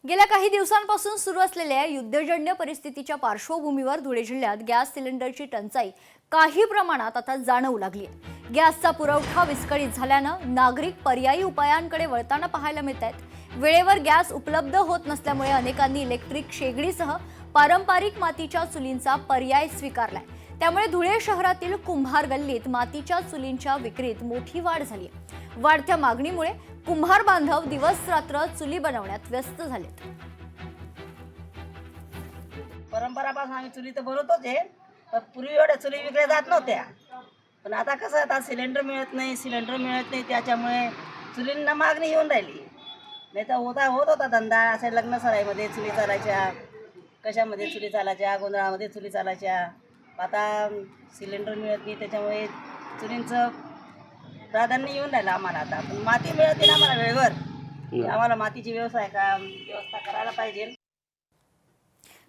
गेल्या काही दिवसांपासून सुरू असलेल्या युद्धजन्य परिस्थितीच्या पार्श्वभूमीवर धुळे जिल्ह्यात गॅस सिलेंडरची टंचाई काही प्रमाणात आता जाणवू लागली आहे। गॅसचा पुरवठा विस्कळीत झाल्यानं नागरिक पर्यायी उपायांकडे वळताना पाहायला मिळत आहेत। वेळेवर गॅस उपलब्ध होत नसल्यामुळे अनेकांनी इलेक्ट्रिक शेगडीसह पारंपरिक मातीच्या चुलींचा पर्याय स्वीकारलाय। त्यामुळे धुळे शहरातील कुंभार गल्लीत मातीच्या चुलींच्या विक्रीत मोठी वाढ झाली आहे। वाढत्या मागणीमुळे कुंभार बांधव दिवस रात्र चुली बनवण्यात व्यस्त झालेत। परंपरापासून आम्ही चुली तर बनवतोच आहे, पण पूर्वी एवढ्या चुली विकल्या जात नव्हत्या। पण आता कसं आता सिलेंडर मिळत नाही त्याच्यामुळे चुलींना मागणी येऊन राहिली। नाही तर होत होता धंदा असे लग्न सराईमध्ये चुली चालायच्या, कशामध्ये चुली चालायच्या, गोंधळामध्ये चुली चालायच्या। आता सिलेंडर मिळत नाही त्याच्यामुळे चुलींचं प्राधान्य येऊन राहिलं आम्हाला। आता पण माती मिळत नाही आम्हाला वेळेवर, आम्हाला मातीची व्यवस्था करायला पाहिजे।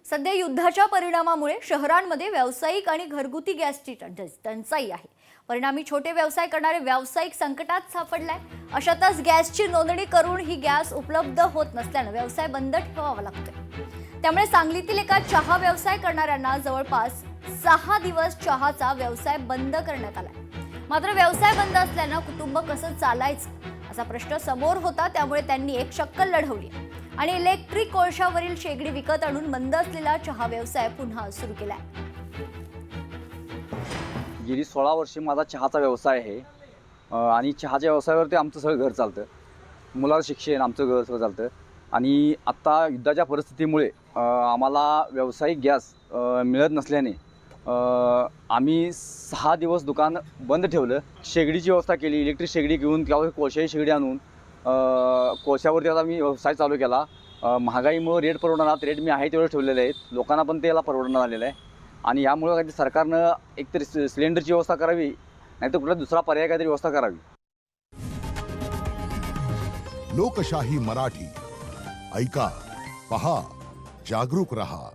सध्या युद्धाच्या परिणामामुळे शहरांमध्ये व्यावसायिक आणि घरगुती गॅसची टंचाई आहे। परिणामी छोटे व्यवसाय करणारे व्यावसायिक संकटात सापडलाय। अशातच गॅसची नोंदणी करून ही गॅस उपलब्ध होत नसल्याने व्यवसाय बंद ठेवावा लागतोय। त्यामुळे सांगलीतील एका चहा व्यवसाय करणाऱ्यांना जवळपास 6 दिवस चहाचा व्यवसाय बंद करण्यात आलाय। मात्र व्यवसाय बंद असल्याने कुटुंब कसं चालायचं असा प्रश्न समोर होता। त्यामुळे त्यांनी एक शक्कल लढवली आणि इलेक्ट्रिक कोळशावरील शेगडी विकत आणून बंद असलेला चहा व्यवसाय पुन्हा सुरू केलाय। गेली 16 वर्षे माझा चहाचा व्यवसाय आहे आणि चहाच्या व्यवसायावरती आमचं सगळं घर चालतं। मुलाचं शिक्षण, आमचं घर सगळं चालतं। आणि आत्ता युद्धाच्या परिस्थितीमुळे आम्हाला व्यावसायिक गॅस मिळत नसल्याने आम्ही 6 दिवस दुकान बंद ठेवलं। शेगडीची व्यवस्था केली, इलेक्ट्रिक शेगडी घेऊन किंवा कोळशाची शेगडी आणून कोळशावरती आता मी व्यवसाय चालू केला। महागाईमुळे रेट परवडणार, रेट मी आहे तेवढे ठेवलेले आहेत, लोकांना पण त्याला परवडणार आलेलं आहे। आणि यामुळे काहीतरी सरकारनं एकतरी सिलेंडरची व्यवस्था करावी, नाहीतर कुठला दुसरा पर्याय काहीतरी व्यवस्था करावी। लोकशाही मराठी ऐका, पहा, जागरूक रहा।